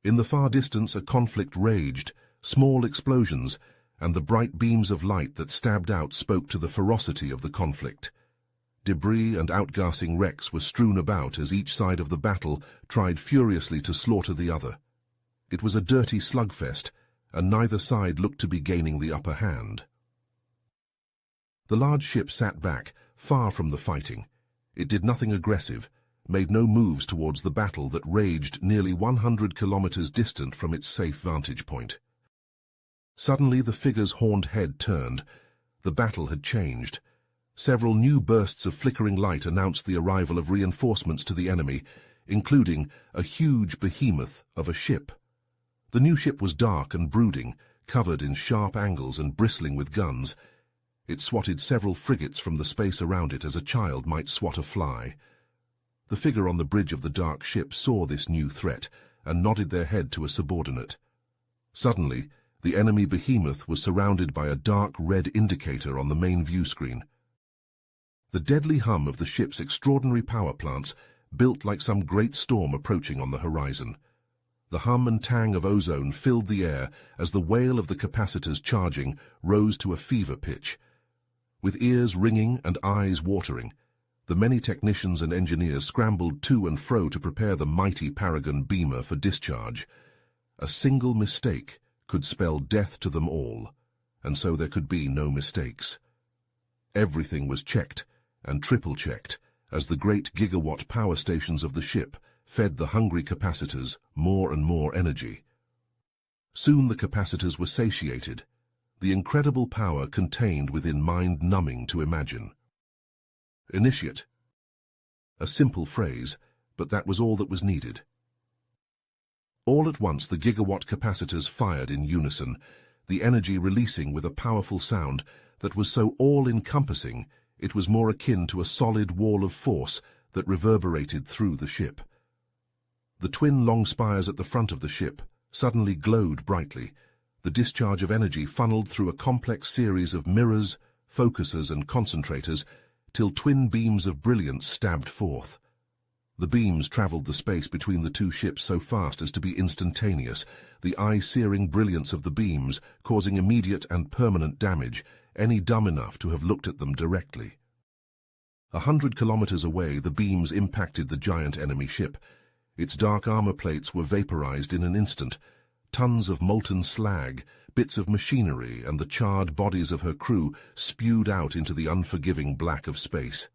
In the far distance a conflict raged, small explosions, and the bright beams of light that stabbed out spoke to the ferocity of the conflict. Debris and outgassing wrecks were strewn about as each side of the battle tried furiously to slaughter the other. It was a dirty slugfest, and neither side looked to be gaining the upper hand. The large ship sat back, far from the fighting. It did nothing aggressive, made no moves towards the battle that raged nearly 100 kilometers distant from its safe vantage point. Suddenly the figure's horned head turned. The battle had changed. Several new bursts of flickering light announced the arrival of reinforcements to the enemy, including a huge behemoth of a ship. The new ship was dark and brooding, covered in sharp angles and bristling with guns. It swatted several frigates from the space around it as a child might swat a fly. The figure on the bridge of the dark ship saw this new threat and nodded their head to a subordinate. Suddenly, the enemy behemoth was surrounded by a dark red indicator on the main view screen. The deadly hum of the ship's extraordinary power plants built like some great storm approaching on the horizon. The hum and tang of ozone filled the air as the wail of the capacitors charging rose to a fever pitch. With ears ringing and eyes watering, the many technicians and engineers scrambled to and fro to prepare the mighty Paragon beamer for discharge. A single mistake could spell death to them all, and so there could be no mistakes. Everything was checked and triple-checked as the great gigawatt power stations of the ship fed the hungry capacitors more and more energy. Soon the capacitors were satiated, the incredible power contained within mind-numbing to imagine. Initiate. A simple phrase, but that was all that was needed. All at once the gigawatt capacitors fired in unison, the energy releasing with a powerful sound that was so all-encompassing it was more akin to a solid wall of force that reverberated through the ship. The twin long spires at the front of the ship suddenly glowed brightly, the discharge of energy funneled through a complex series of mirrors, focusers and concentrators, till twin beams of brilliance stabbed forth. The beams traveled the space between the two ships so fast as to be instantaneous, the eye-searing brilliance of the beams causing immediate and permanent damage, any dumb enough to have looked at them directly. 100 kilometers away, the beams impacted the giant enemy ship. Its dark armor plates were vaporized in an instant. Tons of molten slag, bits of machinery, and the charred bodies of her crew spewed out into the unforgiving black of space.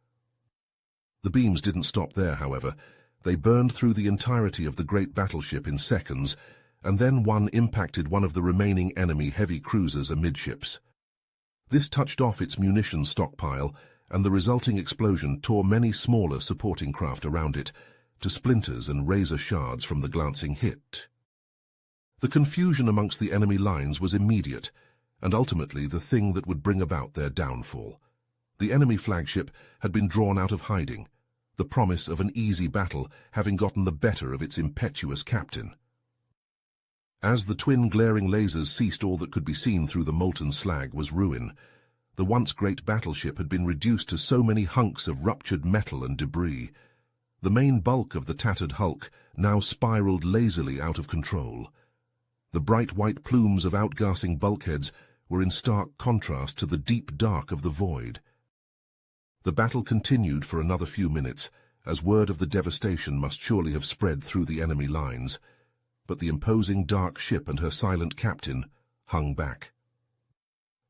The beams didn't stop there, however. They burned through the entirety of the great battleship in seconds, and then one impacted one of the remaining enemy heavy cruisers amidships. This touched off its munitions stockpile, and the resulting explosion tore many smaller supporting craft around it to splinters and razor shards from the glancing hit. The confusion amongst the enemy lines was immediate, and ultimately the thing that would bring about their downfall. The enemy flagship had been drawn out of hiding, the promise of an easy battle having gotten the better of its impetuous captain. As the twin glaring lasers ceased, all that could be seen through the molten slag was ruin. The once great battleship had been reduced to so many hunks of ruptured metal and debris. The main bulk of the tattered hulk now spiraled lazily out of control. The bright white plumes of outgassing bulkheads were in stark contrast to the deep dark of the void. The battle continued for another few minutes, as word of the devastation must surely have spread through the enemy lines. But the imposing dark ship and her silent captain hung back.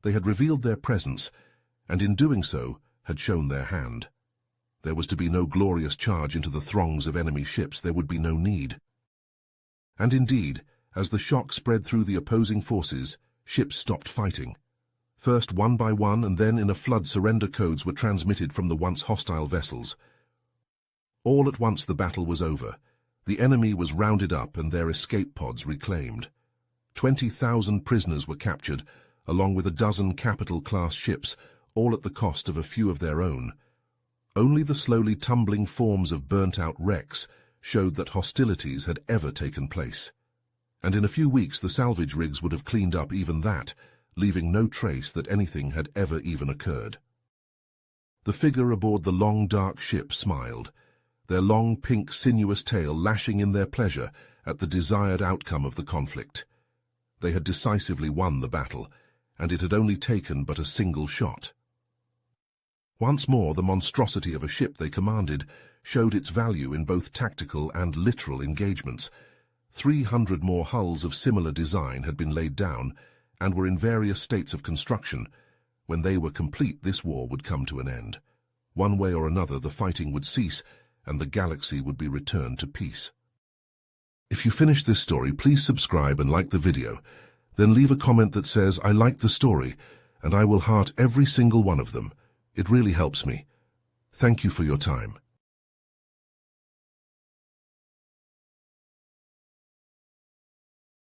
They had revealed their presence, and in doing so had shown their hand. There was to be no glorious charge into the throngs of enemy ships. There would be no need. And indeed, as the shock spread through the opposing forces, ships stopped fighting. First one by one, and then in a flood surrender codes were transmitted from the once hostile vessels. All at once the battle was over. The enemy was rounded up and their escape pods reclaimed. 20,000 prisoners were captured, along with a dozen capital-class ships, all at the cost of a few of their own. Only the slowly tumbling forms of burnt-out wrecks showed that hostilities had ever taken place. And in a few weeks the salvage rigs would have cleaned up even that, leaving no trace that anything had ever even occurred. The figure aboard the long dark ship smiled, their long pink sinuous tail lashing in their pleasure at the desired outcome of the conflict. They had decisively won the battle, and it had only taken but a single shot. Once more, the monstrosity of a ship they commanded showed its value in both tactical and literal engagements. 300 more hulls of similar design had been laid down and were in various states of construction. When they were complete, this war would come to an end. One way or another, the fighting would cease, and the galaxy would be returned to peace. If you finished this story, please subscribe and like the video. Then leave a comment that says, "I like the story," and I will heart every single one of them. It really helps me. Thank you for your time.